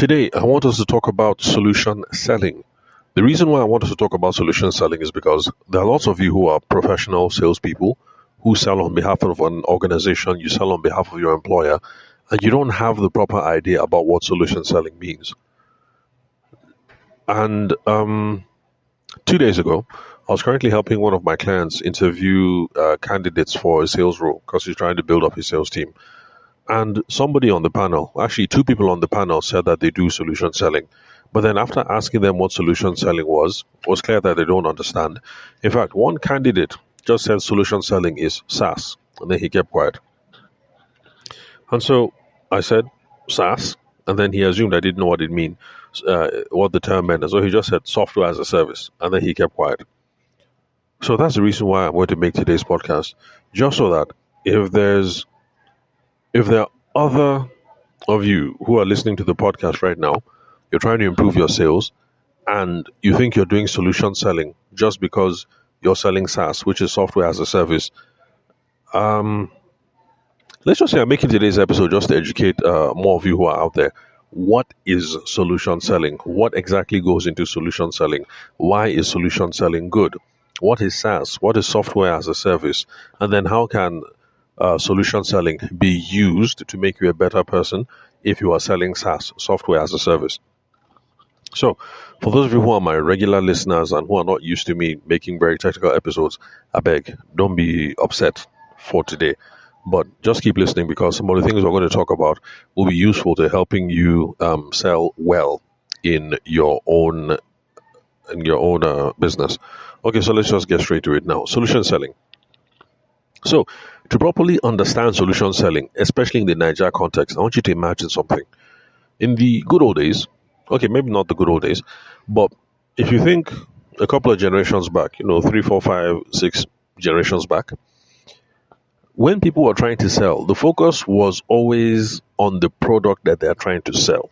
Today, I want us to talk about solution selling. The reason why I want us to talk about solution selling is because there are lots of you who are professional salespeople who sell on behalf of an organization, you sell on behalf of your employer, and you don't have the proper idea about what solution selling means. And 2 days ago, I was currently helping one of my clients interview candidates for a sales role because he's trying to build up his sales team. And somebody on the panel, actually two people on the panel, said that they do solution selling. But then after asking them what solution selling was clear that they don't understand. In fact, one candidate just said solution selling is SaaS, and then he kept quiet. And so I said SaaS, and then he assumed I didn't know what it mean, what the term meant. And so he just said software as a service, and then he kept quiet. So that's the reason why I'm going to make today's podcast, just so that if there are other of you who are listening to the podcast right now, you're trying to improve your sales, and you think you're doing solution selling just because you're selling SaaS, which is software as a service. Let's just say I'm making today's episode just to educate more of you who are out there. What is solution selling? What exactly goes into solution selling? Why is solution selling good? What is SaaS? What is software as a service? And then how can solution selling be used to make you a better person if you are selling SaaS, software as a service? So, for those of you who are my regular listeners and who are not used to me making very technical episodes, I beg, don't be upset for today. But just keep listening because some of the things we're going to talk about will be useful to helping you sell well in your own business. Okay, so let's just get straight to it now. Solution selling. So, to properly understand solution selling, especially in the Nigeria context, I want you to imagine something. In the good old days, okay, maybe not the good old days, but if you think a couple of generations back, 3, 4, 5, 6 generations back, when people were trying to sell, the focus was always on the product that they're trying to sell.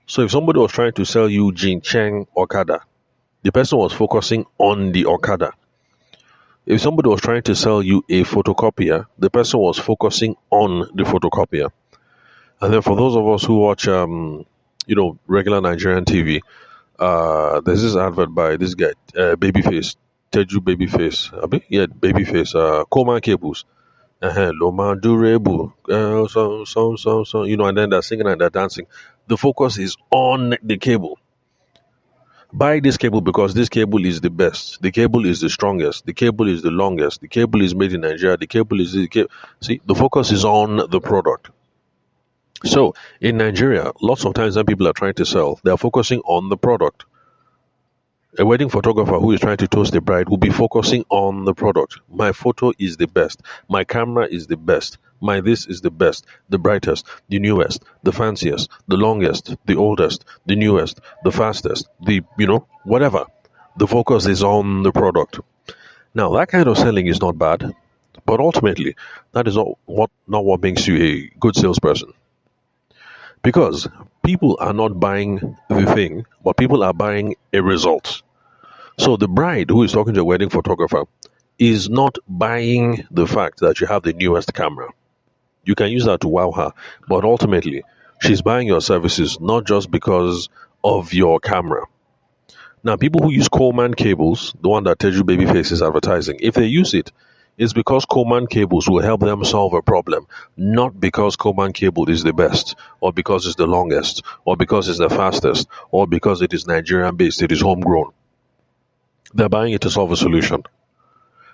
So if somebody was trying to sell you Jin Cheng Okada, the person was focusing on the Okada. If somebody was trying to sell you a photocopier, the person was focusing on the photocopier. And then for those of us who watch, regular Nigerian TV, there's this advert by this guy, Babyface, Teju Babyface, Babyface, Coleman Cables, Loma Durable, and then they're singing and they're dancing. The focus is on the cable. Buy this cable because this cable is the best. The cable is the strongest. The cable is the longest. The cable is made in Nigeria. The cable is See, the focus is on the product. So in Nigeria, lots of times when people are trying to sell, they are focusing on the product. A wedding photographer who is trying to toast the bride will be focusing on the product. My photo is the best. My camera is the best. My this is the best, the brightest, the newest, the fanciest, the longest, the oldest, the newest, the fastest, whatever. The focus is on the product. Now, that kind of selling is not bad, but ultimately, that is not what makes you a good salesperson. Because people are not buying the thing, but people are buying a result. So the bride who is talking to a wedding photographer is not buying the fact that you have the newest camera. You can use that to wow her, but ultimately, she's buying your services not just because of your camera. Now, people who use Coleman cables, the one that Teju Babyface is advertising, if they use it, it's because Coleman cables will help them solve a problem, not because Coleman cable is the best, or because it's the longest, or because it's the fastest, or because it is Nigerian based, it is homegrown. They're buying it to solve a solution.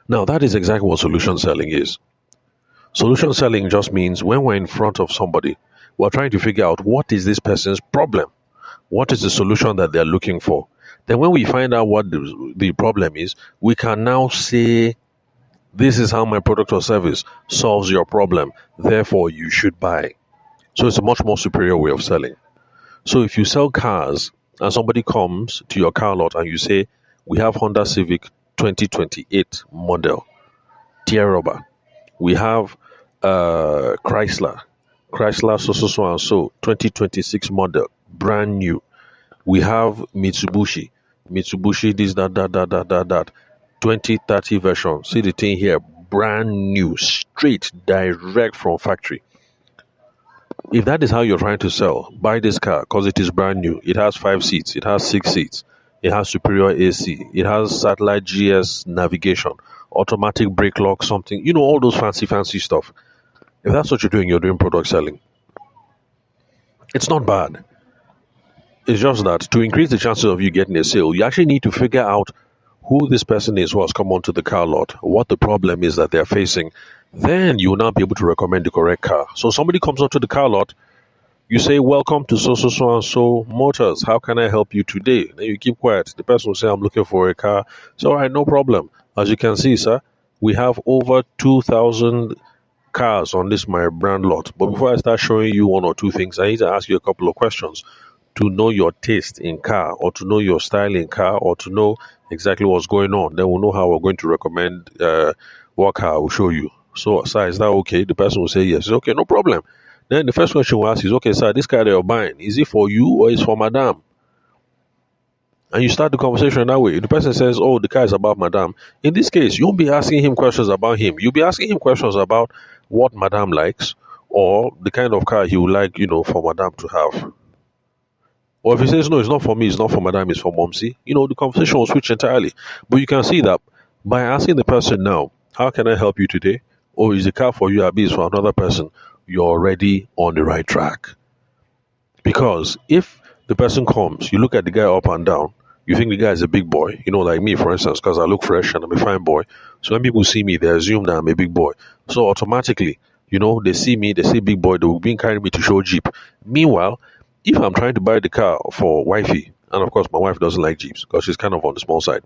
Now, that is exactly what solution selling is. Solution selling just means when we're in front of somebody, we're trying to figure out what is this person's problem? What is the solution that they're looking for? Then when we find out what the problem is, we can now say, this is how my product or service solves your problem. Therefore, you should buy. So it's a much more superior way of selling. So if you sell cars and somebody comes to your car lot and you say, we have Honda Civic 2028 model, tear rubber. We have Chrysler so and so 2026 model, brand new. We have Mitsubishi this that 2030 version. See the thing here, brand new, straight, direct from factory. If that is how you're trying to sell, buy this car because it is brand new. It has 5 seats, it has 6 seats, it has superior AC, it has satellite GS navigation, automatic brake lock, something, all those fancy stuff. If that's what you're doing product selling. It's not bad. It's just that to increase the chances of you getting a sale, you actually need to figure out who this person is who has come onto the car lot, what the problem is that they're facing. Then you will now be able to recommend the correct car. So somebody comes onto the car lot, you say, "Welcome to so and so Motors. How can I help you today?" Then you keep quiet. The person will say, "I'm looking for a car." So, all right, no problem. As you can see, sir, we have over 2,000 cars on this my brand lot. But before I start showing you one or two things, I need to ask you a couple of questions to know your taste in car, or to know your style in car, or to know exactly what's going on. Then we'll know how we're going to recommend what car we'll show you. So, sir, is that okay? The person will say yes. Okay, no problem. Then the first question we'll ask is, okay, sir, this car that you're buying, is it for you or is it for madam? And you start the conversation that way. The person says, oh, the car is about madam. In this case, you won't be asking him questions about him. You'll be asking him questions about what madam likes, or the kind of car he would like, for madam to have. Or if he says, no, it's not for me, it's not for madam, it's for momsy, the conversation will switch entirely. But you can see that by asking the person now, how can I help you today? Or is the car for you, Abi, is for another person? You're already on the right track. Because if the person comes, you look at the guy up and down, you think the guy is a big boy, like me, for instance, because I look fresh and I'm a fine boy. So when people see me, they assume that I'm a big boy. So automatically, they see me, they see big boy, they will be carrying me to show Jeep. Meanwhile, if I'm trying to buy the car for wifey, and of course my wife doesn't like Jeeps because she's kind of on the small side,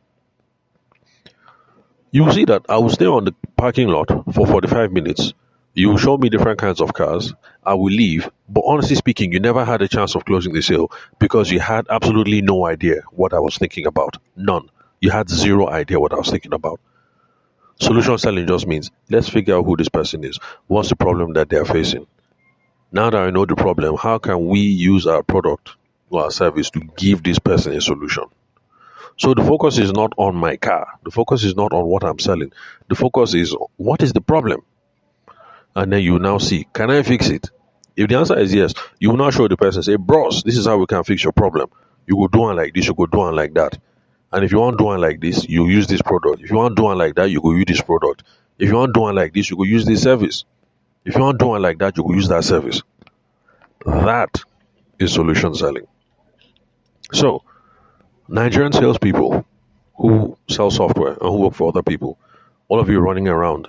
you will see that I will stay on the parking lot for 45 minutes. You will show me different kinds of cars. I will leave. But honestly speaking, you never had a chance of closing the sale because you had absolutely no idea what I was thinking about. None. You had zero idea what I was thinking about. Solution selling just means let's figure out who this person is. What's the problem that they are facing? Now that I know the problem, how can we use our product or our service to give this person a solution? So the focus is not on my car. The focus is not on what I'm selling. The focus is what is the problem? And then you now see, can I fix it? If the answer is yes, you will now show the person, say, bros, this is how we can fix your problem. You go do one like this, you go do one like that. And if you want to do one like this, you use this product. If you want to do one like that, you go use this product. If you want to do one like this, you go use this service. If you want to do one like that, you go use that service. That is solution selling. So, Nigerian salespeople who sell software and who work for other people, all of you running around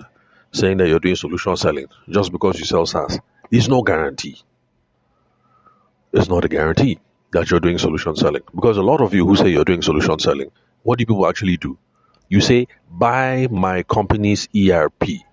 saying that you're doing solution selling just because you sell SaaS is no guarantee. It's not a guarantee that you're doing solution selling. Because a lot of you who say you're doing solution selling, what do people actually do? You say, buy my company's ERP.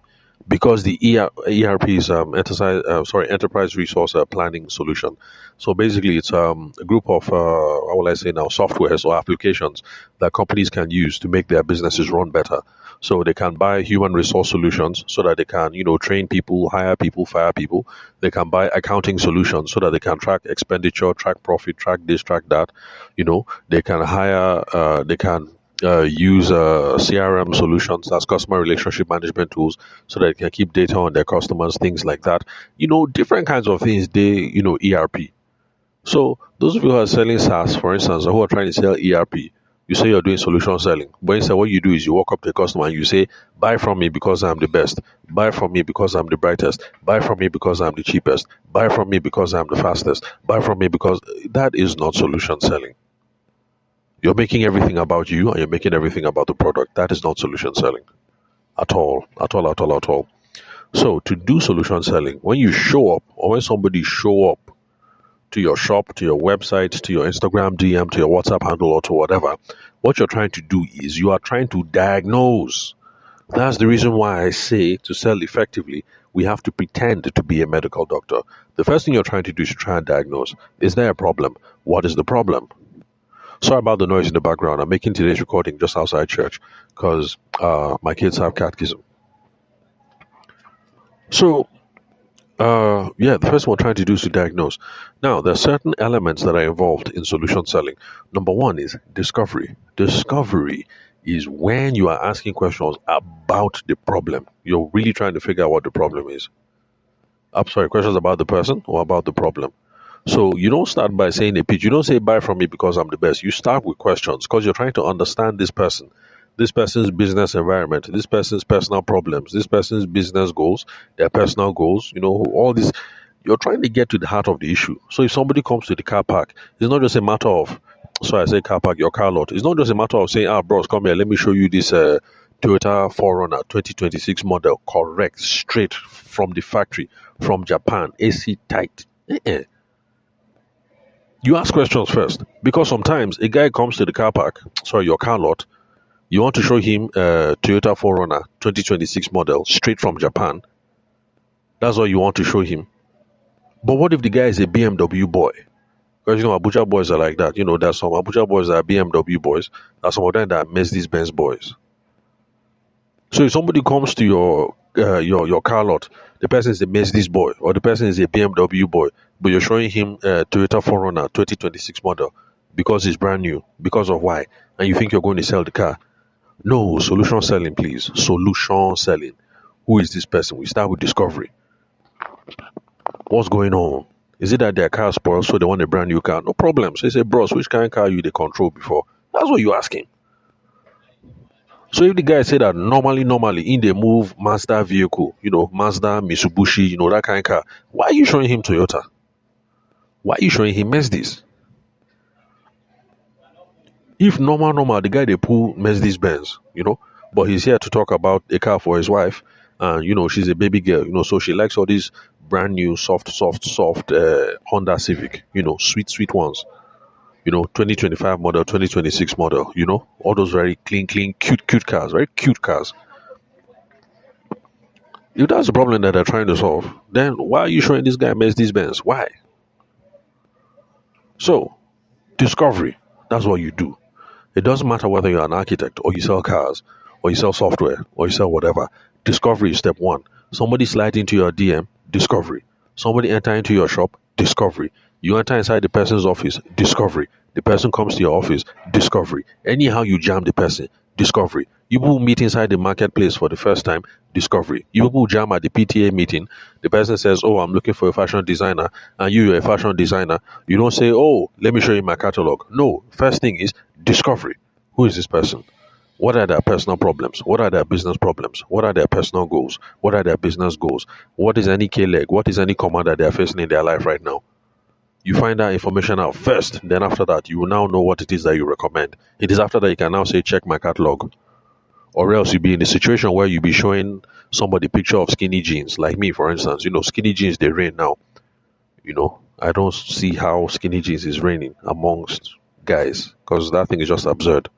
Because the ERP is enterprise resource planning solution. So basically, it's a group of what will I say now, softwares or applications that companies can use to make their businesses run better. So they can buy human resource solutions so that they can, train people, hire people, fire people. They can buy accounting solutions so that they can track expenditure, track profit, track this, track that. They can hire, use CRM solutions as customer relationship management tools so that they can keep data on their customers, things like that. Different kinds of things, ERP. So those of you who are selling SaaS, for instance, or who are trying to sell ERP, you say you're doing solution selling. But instead, what you do is you walk up to the customer and you say, buy from me because I'm the best. Buy from me because I'm the brightest. Buy from me because I'm the cheapest. Buy from me because I'm the fastest. Buy from me because that is not solution selling. You're making everything about you and you're making everything about the product. That is not solution selling at all. At all, at all, at all. So to do solution selling, when you show up or when somebody show up to your shop, to your website, to your Instagram DM, to your WhatsApp handle, or to whatever, what you're trying to do is you are trying to diagnose. That's the reason why I say to sell effectively, we have to pretend to be a medical doctor. The first thing you're trying to do is to try and diagnose. Is there a problem? What is the problem? Sorry about the noise in the background. I'm making today's recording just outside church because my kids have catechism. So, the first one we're trying to do is to diagnose. Now, there are certain elements that are involved in solution selling. Number one is discovery. Discovery is when you are asking questions about the problem. You're really trying to figure out what the problem is. I'm sorry, questions about the person or about the problem. So you don't start by saying a pitch. You don't say buy from me because I'm the best. You start with questions because you're trying to understand this person's business environment, this person's personal problems, this person's business goals, their personal goals, all this. You're trying to get to the heart of the issue. So if somebody comes to the car park, it's not just a matter of, so I say car park, your car lot. It's not just a matter of saying, bros, come here, let me show you this Toyota 4Runner 2026 model, correct, straight from the factory, from Japan, AC tight. You ask questions first because sometimes a guy comes to the car park, sorry, your car lot. You want to show him a Toyota 4Runner 2026 model straight from Japan. That's all you want to show him. But what if the guy is a BMW boy? Because Abuja boys are like that. There's some Abuja boys that are BMW boys. There's some of them that are Mercedes Benz boys. So if somebody comes to your car lot, the person is a Mercedes boy or the person is a BMW boy, but you're showing him a Toyota 4Runner 2026 model because it's brand new. Because of why? And you think you're going to sell the car. No, solution selling, please. Solution selling. Who is this person? We start with discovery. What's going on? Is it that their car spoiled, so they want a brand new car? No problem. So you say, bros, which kind of car you they control before? That's what you're asking. So if the guy say that normally in the move Mazda vehicle, Mazda, Mitsubishi, that kind of car, why are you showing him Toyota? Why are you showing him Mercedes? If normal, the guy they pull Mercedes Benz, but he's here to talk about a car for his wife, and she's a baby girl, so she likes all these brand new soft Honda Civic, sweet ones, 2025 model, 2026 model, all those very clean, cute cars, very cute cars. If that's the problem that they're trying to solve, then why are you showing this guy Mercedes Benz? Why? So, discovery, that's what you do. It doesn't matter whether you're an architect or you sell cars or you sell software or you sell whatever. Discovery is step one. Somebody slide into your DM, discovery. Somebody enter into your shop, discovery. You enter inside the person's office, discovery. The person comes to your office, discovery. Anyhow you jam the person, discovery. You people meet inside the marketplace for the first time, discovery. You people jam at the PTA meeting, the person says, oh, I'm looking for a fashion designer, and you're a fashion designer. You don't say, oh, let me show you my catalog. No, first thing is discovery. Who is this person? What are their personal problems? What are their business problems? What are their personal goals? What are their business goals? What is any K leg? What is any command that they are facing in their life right now? You find that information out first, then after that, you will now know what it is that you recommend. It is after that you can now say, check my catalog. Or else you'll be in a situation where you'll be showing somebody picture of skinny jeans, like me, for instance. Skinny jeans, they reign now. I don't see how skinny jeans is reigning amongst guys because that thing is just absurd.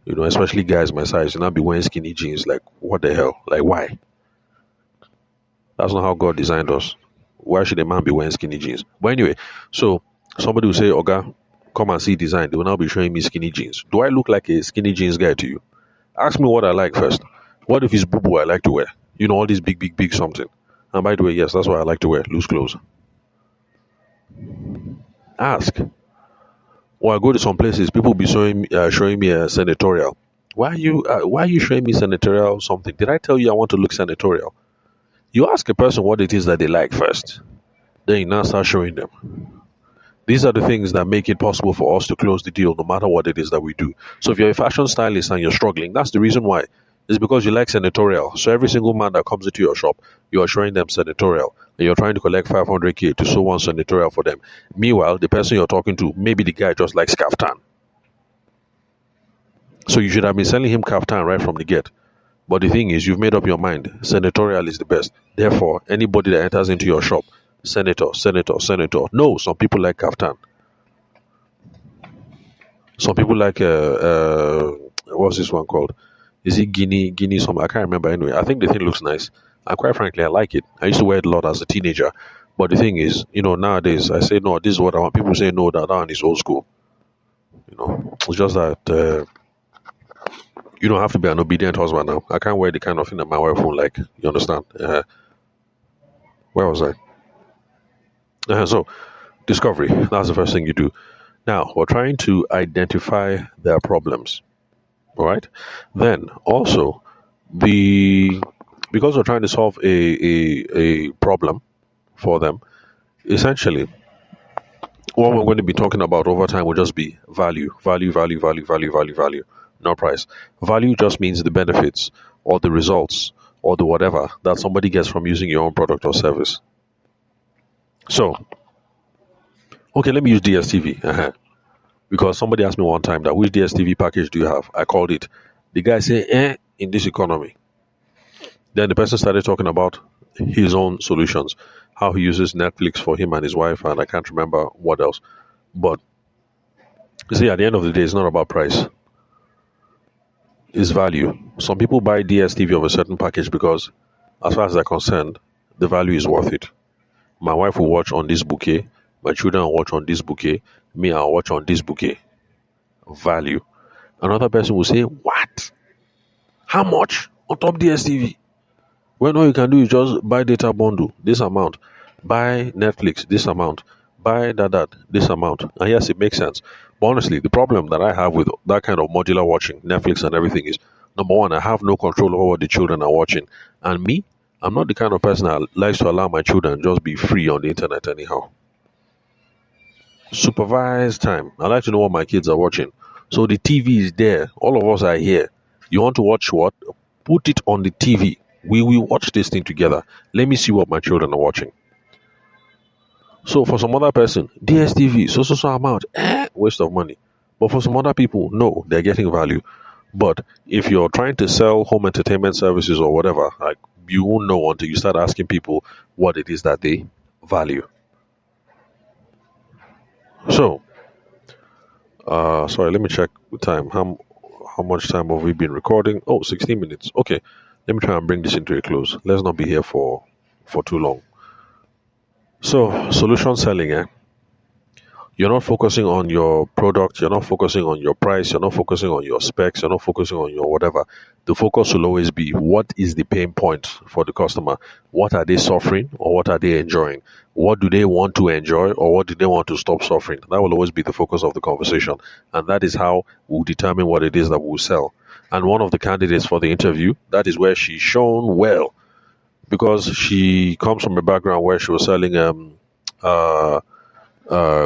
Especially guys my size, you not be wearing skinny jeans. Like, what the hell? Like, why? That's not how God designed us. Why should a man be wearing skinny jeans? But anyway, so somebody will say, Oga, come and see design. They will now be showing me skinny jeans. Do I look like a skinny jeans guy to you? Ask me what I like first. What if it's boo boo I like to wear? All these big something. And by the way, yes, that's why I like to wear loose clothes. Ask. Or I go to some places, people be showing me a senatorial. Why are you showing me senatorial something? Did I tell you I want to look senatorial? You ask a person what it is that they like first, then you now start showing them. These are the things that make it possible for us to close the deal no matter what it is that we do. So if you're a fashion stylist and you're struggling, that's the reason why. It's because you like senatorial. So every single man that comes into your shop, you are showing them senatorial. And you're trying to collect 500K to sew one senatorial for them. Meanwhile, the person you're talking to, maybe the guy just likes kaftan. So you should have been selling him kaftan right from the get. But the thing is, you've made up your mind. Senatorial is the best. Therefore, anybody that enters into your shop, senator. No, some people like kaftan. Some people like what's this one called? Is it Guinea? Some I can't remember. Anyway, I think the thing looks nice, and quite frankly, I like it. I used to wear it a lot as a teenager, but the thing is, nowadays I say no. This is what I want. People say no. That one is old school. It's just that you don't have to be an obedient husband now. I can't wear the kind of thing that my wife won't like. You understand? Where was I? So, discovery. That's the first thing you do. Now, we're trying to identify their problems. All right. Then also, the because we're trying to solve a problem for them. Essentially, what we're going to be talking about over time will just be value, value, value, value, value, value, value, no price. Value just means the benefits or the results or the whatever that somebody gets from using your own product or service. So, okay, let me use DSTV. Because somebody asked me one time that which DSTV package do you have? I called it. The guy said, in this economy. Then the person started talking about his own solutions, how he uses Netflix for him and his wife, and I can't remember what else. But you see, at the end of the day, it's not about price, it's value. Some people buy DSTV of a certain package because, as far as they're concerned, the value is worth it. My wife will watch on this bouquet, my children will watch on this bouquet, me, I'll watch on this bouquet. Value. Another person will say, what? How much on top DSTV? When all you can do is just buy data bundle, this amount, buy Netflix, this amount, buy that, this amount. And yes, it makes sense. But honestly, the problem that I have with that kind of modular watching, Netflix and everything is number one, I have no control over what the children are watching. And me, I'm not the kind of person that likes to allow my children just be free on the internet anyhow. Supervised time. I like to know what my kids are watching. So the TV is there. All of us are here. You want to watch what? Put it on the TV. We will watch this thing together. Let me see what my children are watching. So for some other person, DSTV, so amount, waste of money. But for some other people, no, they're getting value. But if you're trying to sell home entertainment services or whatever, like you won't know until you start asking people what it is that they value. So, sorry, let me check the time. How much time have we been recording? Oh, 16 minutes. Okay, let me try and bring this into a close. Let's not be here for too long. So, solution selling, you're not focusing on your product, you're not focusing on your price, you're not focusing on your specs, you're not focusing on your whatever. The focus will always be what is the pain point for the customer? What are they suffering or what are they enjoying? What do they want to enjoy or what do they want to stop suffering? That will always be the focus of the conversation. And that is how we'll determine what it is that we'll sell. And one of the candidates for the interview, that is where she's shown well because she comes from a background where she was selling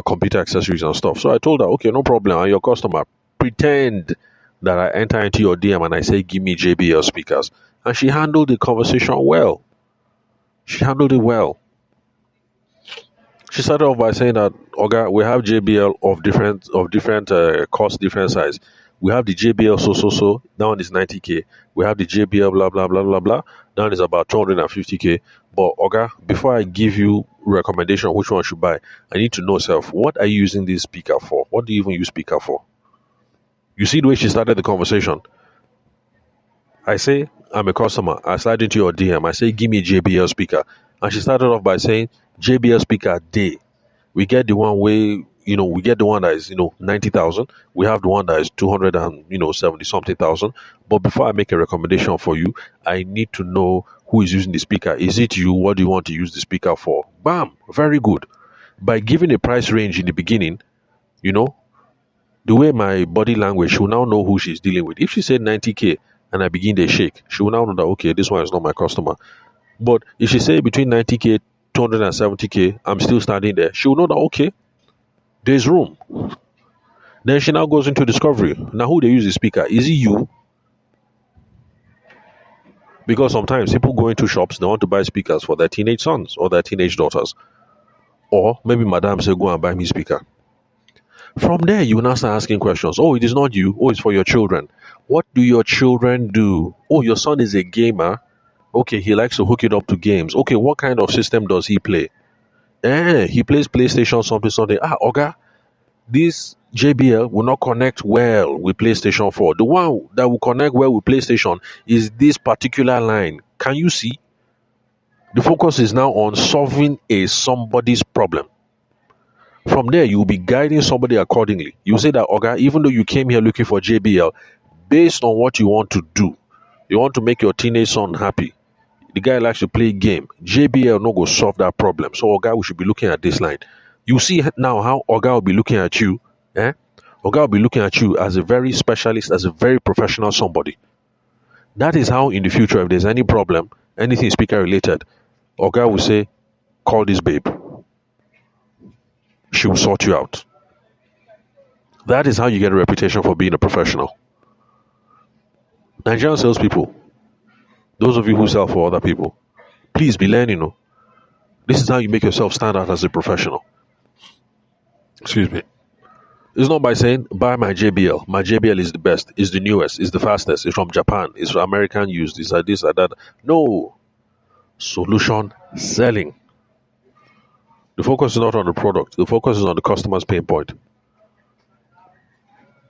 computer accessories and stuff. So I told her, okay, no problem. I'm your customer. Pretend that I enter into your DM and I say, give me JBL speakers. And she handled the conversation well. She handled it well. She started off by saying that, okay, we have JBL of different cost, different size. We have the JBL so. That one is 90K. We have the JBL blah blah blah blah blah. That one is about 250K. But okay, before I give you recommendation which one I should buy, I need to know self. What are you using this speaker for? What do you even use speaker for? You see the way she started the conversation. I say, I'm a customer. I slide into your DM. I say, give me a JBL speaker. And she started off by saying, JBL speaker day. We get the one way, we get the one that is, 90,000. We have the one that is 270 something thousand. But before I make a recommendation for you, I need to know who is using the speaker. Is it you? What do you want to use the speaker for? Bam! Very good. By giving a price range in the beginning, the way my body language, she will now know who she's dealing with. If she said 90K and I begin to shake, she will now know that, okay, this one is not my customer. But if she say between 90K, 270K, I'm still standing there, she will know that, okay, there's room. Then she now goes into discovery. Now, who they use the speaker? Is it you? Because sometimes people go into shops, they want to buy speakers for their teenage sons or their teenage daughters. Or maybe madam say, go and buy me speaker. From there, you will now start asking questions. Oh, it is not you. Oh, it's for your children. What do your children do? Oh, your son is a gamer. Okay, he likes to hook it up to games. Okay, what kind of system does he play? He plays PlayStation something. Okay, this JBL will not connect well with PlayStation 4. The one that will connect well with PlayStation is this particular line. Can you see? The focus is now on solving somebody's problem. From there, you will be guiding somebody accordingly. You say that, okay, even though you came here looking for JBL, based on what you want to do, you want to make your teenage son happy. The guy likes to play game. JBL no go solve that problem. So, Oga, we should be looking at this line. You see now how Oga will be looking at you. Oga will be looking at you as a very specialist, as a very professional somebody. That is how in the future, if there's any problem, anything speaker related, Oga will say, call this babe. She will sort you out. That is how you get a reputation for being a professional. Nigerian salespeople, those of you who sell for other people, please be learning. This is how you make yourself stand out as a professional. Excuse me. It's not by saying, buy my JBL. My JBL is the best, is the newest, is the fastest, it's from Japan, it's American used, it's like this, like that. No. Solution selling. The focus is not on the product, the focus is on the customer's pain point.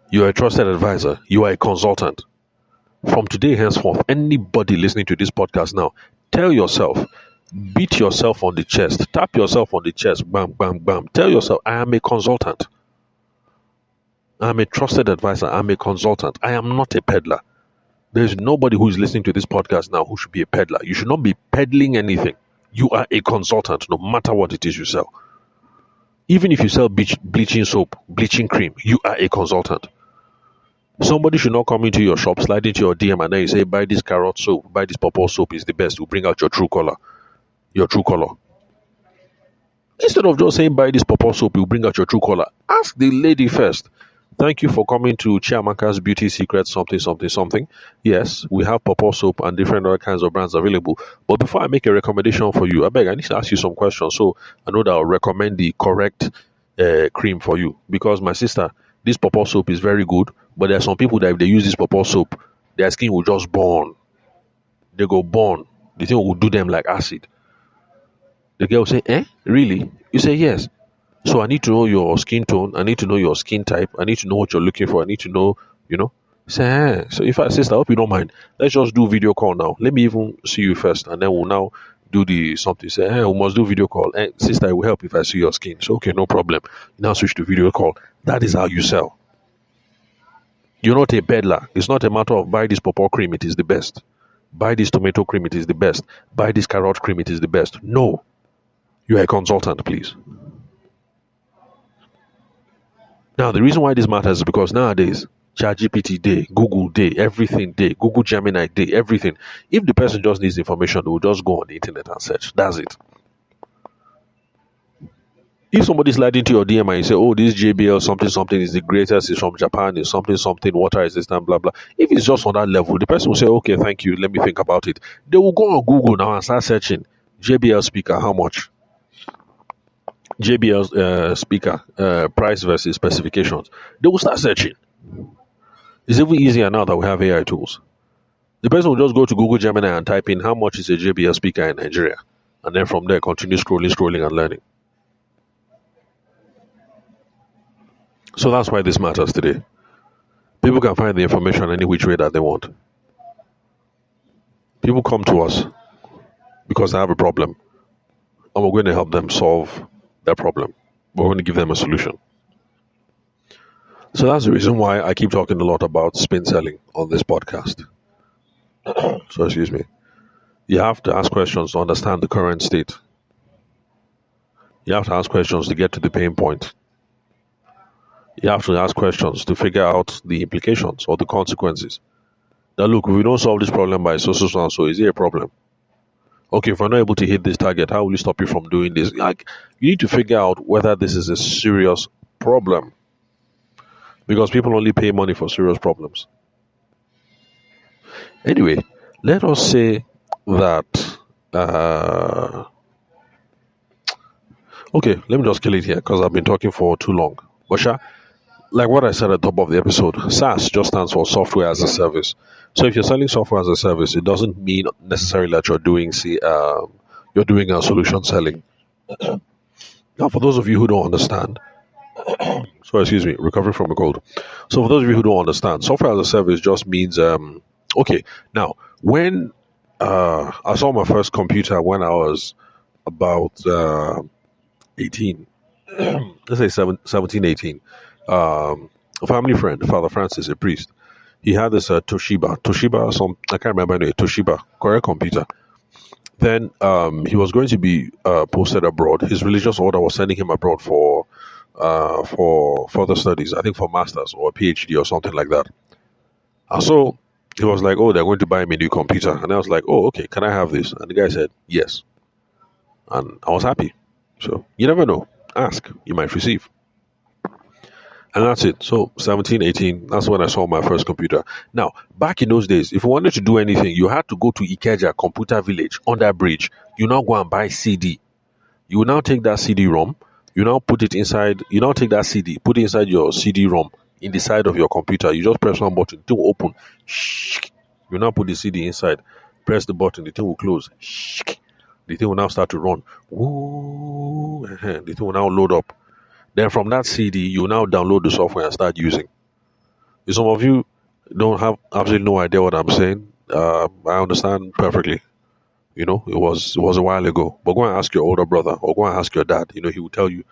You are a trusted advisor, you are a consultant. From today henceforth, anybody listening to this podcast now, tell yourself, beat yourself on the chest, tap yourself on the chest, bam, bam, bam. Tell yourself, I am a consultant. I'm a trusted advisor. I'm a consultant. I am not a peddler. There's nobody who is listening to this podcast now who should be a peddler. You should not be peddling anything. You are a consultant, no matter what it is you sell. Even if you sell bleaching soap, bleaching cream, you are a consultant. Somebody should not come into your shop, slide into your DM, and then you say, buy this carrot soap, buy this purple soap, is the best. Will bring out your true color. Your true color. Instead of just saying, buy this purple soap, will bring out your true color. Ask the lady first. Thank you for coming to Chiamaka's Beauty Secret something, something, something. Yes, we have purple soap and different other kinds of brands available. But before I make a recommendation for you, I need to ask you some questions so I know that I'll recommend the correct cream for you. Because my sister, this purple soap is very good, but there are some people that if they use this purple soap, their skin will just burn. They go burn. The thing will do them like acid. The girl will say, really? You say, yes. So I need to know your skin tone. I need to know your skin type. I need to know what you're looking for. I need to know, Say, so if I sister, I hope you don't mind. Let's just do video call now. Let me even see you first, and then we'll now do the something. Say, we must do video call. Sister, it will help if I see your skin. So okay, no problem. Now switch to video call. That is how you sell. You're not a peddler. It's not a matter of buy this purple cream, it is the best. Buy this tomato cream, it is the best. Buy this carrot cream, it is the best. No. You are a consultant, please. Now, the reason why this matters is because nowadays, ChatGPT day, Google day, everything day, Google Gemini day, everything. If the person just needs information, they will just go on the internet and search. That's it. If somebody slide into your DM and you say, oh, this JBL something something is the greatest, it's from Japan, it's something something, water resistant, blah blah. If it's just on that level, the person will say, okay, thank you, let me think about it. They will go on Google now and start searching JBL speaker, how much? JBL speaker, price versus specifications. They will start searching. It's even easier now that we have AI tools. The person will just go to Google Gemini and type in how much is a JBL speaker in Nigeria. And then from there, continue scrolling and learning. So that's why this matters today. People can find the information any which way that they want. People come to us because they have a problem. And we're going to help them solve that problem. We're going to give them a solution. So that's the reason why I keep talking a lot about spin selling on this podcast. So excuse me. You have to ask questions to understand the current state. You have to ask questions to get to the pain point. You have to ask questions to figure out the implications or the consequences. Now look, if we don't solve this problem by so is it a problem? Okay, if we're not able to hit this target, how will you stop you from doing this? Like, you need to figure out whether this is a serious problem. Because people only pay money for serious problems. Anyway, let us say that okay, let me just kill it here because I've been talking for too long. But like what I said at the top of the episode, SaaS just stands for software as a service. So if you're selling software as a service, it doesn't mean necessarily that you're doing a solution selling. Now, for those of you who don't understand, recovering from a cold. So for those of you who don't understand, software as a service just means okay. Now, when I saw my first computer when I was about 18, let's say 17, 18. A family friend, Father Francis, a priest, he had this Toshiba, I can't remember anyway, Toshiba, correct computer. Then he was going to be posted abroad. His religious order was sending him abroad for further studies, I think for masters or a PhD or something like that. And so He was like, "Oh, they're going to buy me a new computer," and I was like, "Oh, okay. Can I have this?" And the guy said, "Yes," and I was happy. So you never know. Ask, you might receive. And that's it. So 17, 18, that's when I saw my first computer. Now, back in those days, if you wanted to do anything, you had to go to Ikeja Computer Village on that bridge. You now go and buy CD. You will now take that CD-ROM, you now put it inside, you now take that CD, put it inside your CD-ROM in the side of your computer. You just press one button, the thing will open. You now put the CD inside, press the button, the thing will close. The thing will now start to run. Woo, the thing will now load up. Then from that CD, you now download the software and start using. Some of you don't have absolutely no idea what I'm saying. I understand perfectly. It was a while ago. But go and ask your older brother or go and ask your dad. He will tell you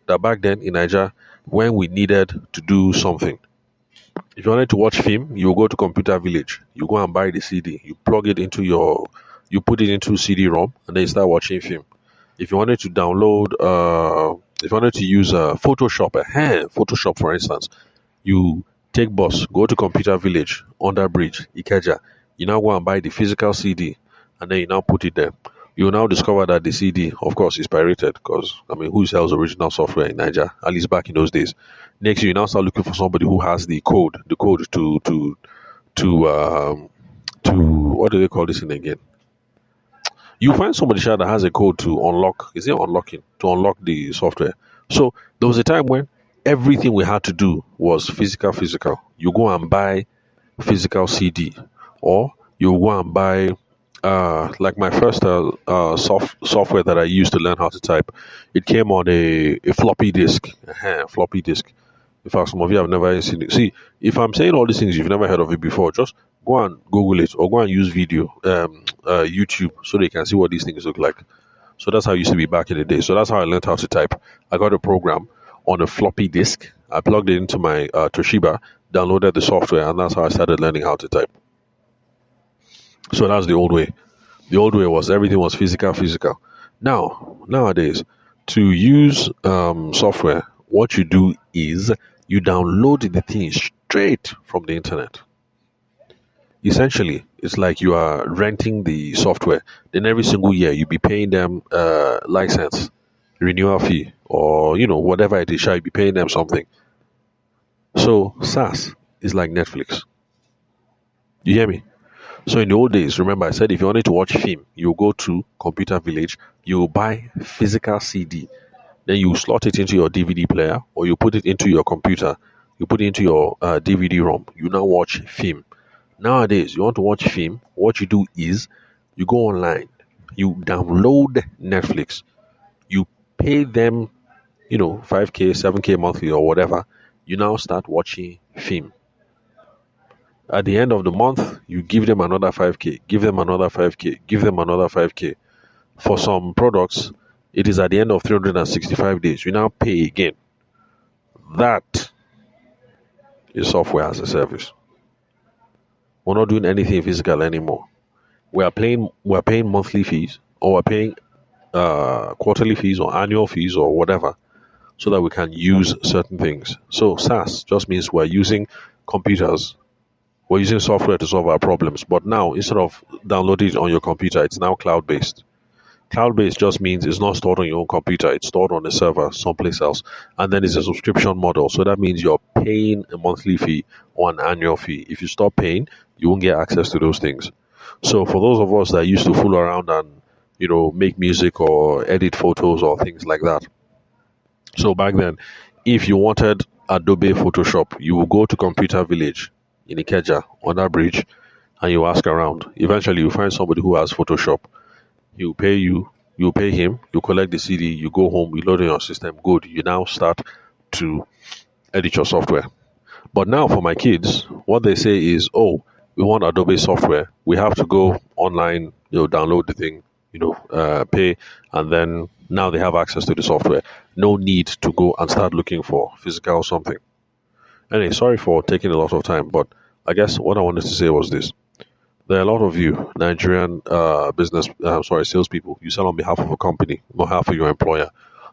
that back then in Nigeria, when we needed to do something, if you wanted to watch film, you go to Computer Village. You go and buy the CD. You put it into CD-ROM, and then you start watching film. If you wanted to download, if you wanted to use Photoshop for instance, you take bus, go to Computer Village, under bridge, Ikeja. You now go and buy the physical CD, and then you now put it there. You will now discover that the CD, of course, is pirated because, I mean, who sells original software in Nigeria? At least back in those days. Next, you now start looking for somebody who has the code to what do they call this thing again? You find somebody that has a code to unlock. Is it unlocking to unlock the software? So there was a time when everything we had to do was physical, physical. You go and buy physical CD, or you go and buy like my first software that I used to learn how to type. It came on a floppy disk. Floppy disk. In fact, some of you have never seen it. See, if I'm saying all these things, you've never heard of it before, just go and Google it or go and use YouTube, so they can see what these things look like. So that's how it used to be back in the day. So that's how I learned how to type. I got a program on a floppy disk. I plugged it into my Toshiba, downloaded the software, and that's how I started learning how to type. So that's the old way. The old way was everything was physical, physical. Nowadays, to use software, what you do is you download the thing straight from the internet. Essentially, it's like you are renting the software. Then every single year you be paying them license, renewal fee, or whatever it is. You be paying them something. So SaaS is like Netflix. You hear me? So in the old days, remember I said if you wanted to watch film, you go to Computer Village, you buy physical CD, then you slot it into your DVD player or you put it into your computer, you put it into your DVD-ROM. You now watch film. Nowadays, you want to watch film, what you do is you go online, you download Netflix, you pay them, 5K, 7K monthly or whatever. You now start watching film. At the end of the month, you give them another 5K, give them another 5K, give them another 5K. For some products, it is at the end of 365 days. You now pay again. That is software as a service. We're not doing anything physical anymore. We're paying monthly fees, or we're paying quarterly fees or annual fees or whatever, so that we can use certain things. So SaaS just means we're using computers. We're using software to solve our problems. But now, instead of downloading it on your computer, it's now cloud-based. Cloud-based just means it's not stored on your own computer. It's stored on a server someplace else. And then it's a subscription model. So that means you're paying a monthly fee or an annual fee. If you stop paying, you won't get access to those things. So for those of us that used to fool around and, make music or edit photos or things like that. So back then, if you wanted Adobe Photoshop, you will go to Computer Village in Ikeja on that bridge and you ask around. Eventually, you find somebody who has Photoshop. He'll pay you, you pay him, you collect the CD, you go home, you load it in your system. Good. You now start to edit your software. But now for my kids, what they say is, oh, we want Adobe software. We have to go online, download the thing, pay, and then now they have access to the software. No need to go and start looking for physical something. Anyway, sorry for taking a lot of time, but I guess what I wanted to say was this. There are a lot of you, Nigerian salespeople. You sell on behalf of a company, not half of your employer.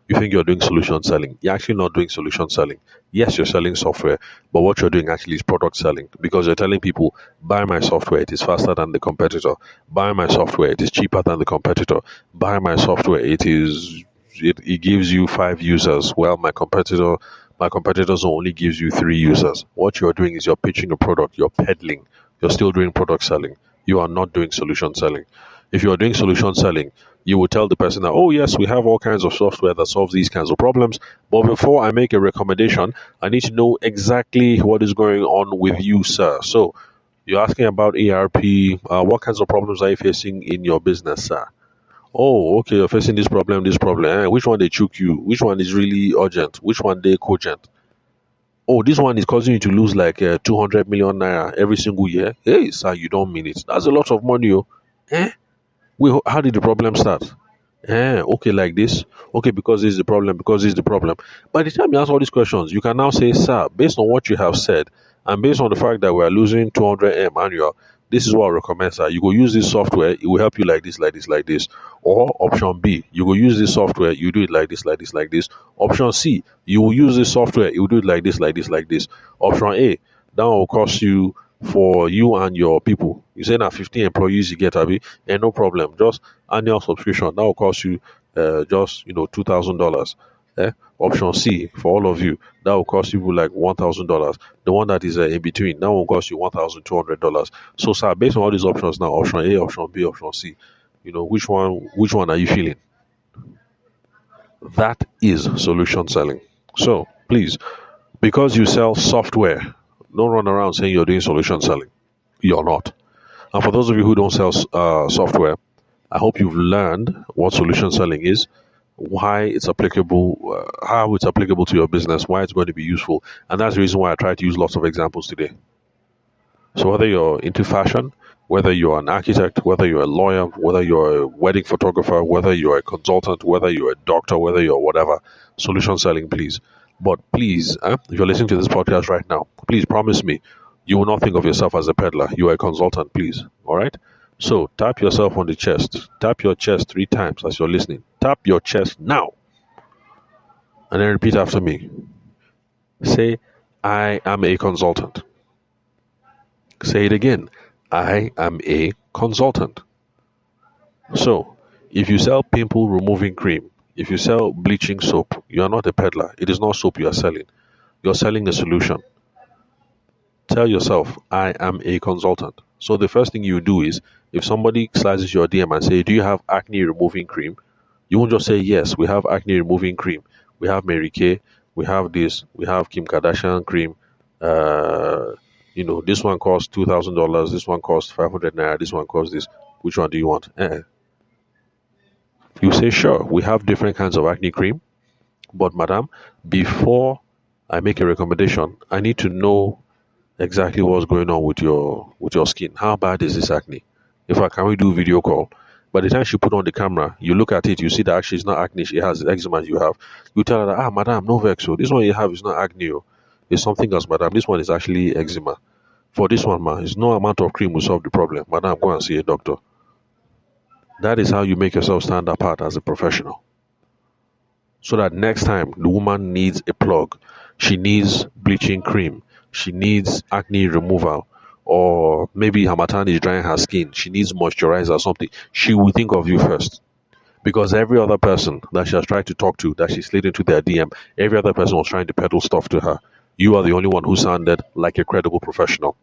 you think you're doing solution selling. You're actually not doing solution selling. Yes, you're selling software, but what you're doing actually is product selling, because you're telling people, buy my software, it is faster than the competitor. Buy my software, it is cheaper than the competitor. Buy my software, it gives you 5 users. Well, my competitors only gives you 3 users. What you're doing is you're pitching a product, you're peddling, you're still doing product selling. You are not doing solution selling. If you are doing solution selling, you will tell the person that, oh, yes, we have all kinds of software that solves these kinds of problems. But before I make a recommendation, I need to know exactly what is going on with you, sir. So you're asking about ERP. What kinds of problems are you facing in your business, sir? Oh, okay, you're facing this problem, this problem. Which one they choke you? Which one is really urgent? Which one they cogent? Oh, this one is causing you to lose like 200 million naira every single year. Hey, sir, you don't mean it. That's a lot of money. Oh. Eh? Wait, how did the problem start? Okay, like this. Okay, because this is the problem, because this is the problem. By the time you ask all these questions, you can now say, sir, based on what you have said, and based on the fact that we are losing 200M annual, this is what I recommend, sir. You go use this software, it will help you like this, like this, like this. Or option B, you go use this software, you do it like this, like this, like this. Option C, you will use this software, you will do it like this, like this, like this. Option A, that will cost you for you and your people. You say now 15 employees you get, Abby, and no problem. Just annual subscription that will cost you just $2,000. Option C for all of you that will cost you like $1,000. The one that is in between that will cost you $1,200. So, sir, based on all these options now, option A, option B, option C, which one are you feeling? That is solution selling. So please, because you sell software, don't run around saying you're doing solution selling. You're not. And for those of you who don't sell software, I hope you've learned what solution selling is, why it's applicable, how it's applicable to your business, why it's going to be useful. And that's the reason why I try to use lots of examples today. So whether you're into fashion, whether you're an architect, whether you're a lawyer, whether you're a wedding photographer, whether you're a consultant, whether you're a doctor, whether you're whatever, solution selling, please. But please, if you're listening to this podcast right now, please promise me you will not think of yourself as a peddler. You are a consultant, please. All right? So tap yourself on the chest. Tap your chest 3 times as you're listening. Tap your chest now. And then repeat after me. Say, I am a consultant. Say it again. I am a consultant. So, if you sell pimple removing cream, if you sell bleaching soap, you are not a peddler. It is not soap you are selling. You're selling a solution. Tell yourself, I am a consultant. So the first thing you do is, if somebody slices your DM and say, do you have acne removing cream? You won't just say, yes, we have acne removing cream. We have Mary Kay. We have this. We have Kim Kardashian cream. This one costs $2,000. This one costs 500 naira. This one costs this. Which one do you want? You say, sure, we have different kinds of acne cream. But madam, before I make a recommendation, I need to know exactly what's going on with your skin. How bad is this acne? In fact, can we do video call? By the time she put on the camera, you look at it, you see that actually it's not acne, she has eczema you have. You tell her that, madam, no vex. So this one you have is not acne. It's something else, madam. This one is actually eczema. For this one, ma, it's no amount of cream will solve the problem. Madam, go and see a doctor. That is how you make yourself stand apart as a professional. So that next time the woman needs a plug, she needs bleaching cream, she needs acne removal, or maybe Hamatan is drying her skin, she needs moisturizer or something, she will think of you first. Because every other person that she has tried to talk to, that she slid into their DM, every other person was trying to peddle stuff to her. You are the only one who sounded like a credible professional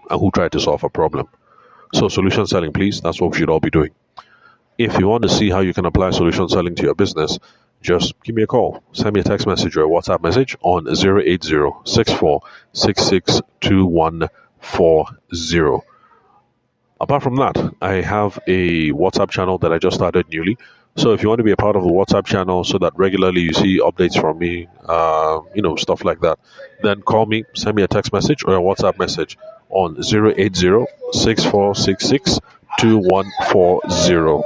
and who tried to solve a problem. So solution selling, please, that's what we should all be doing. If you want to see how you can apply solution selling to your business, just give me a call. Send me a text message or a WhatsApp message on 080-6466-2140. Apart from that, I have a WhatsApp channel that I just started newly. So if you want to be a part of the WhatsApp channel so that regularly you see updates from me, stuff like that, then call me, send me a text message or a WhatsApp message on 080-6466-2140.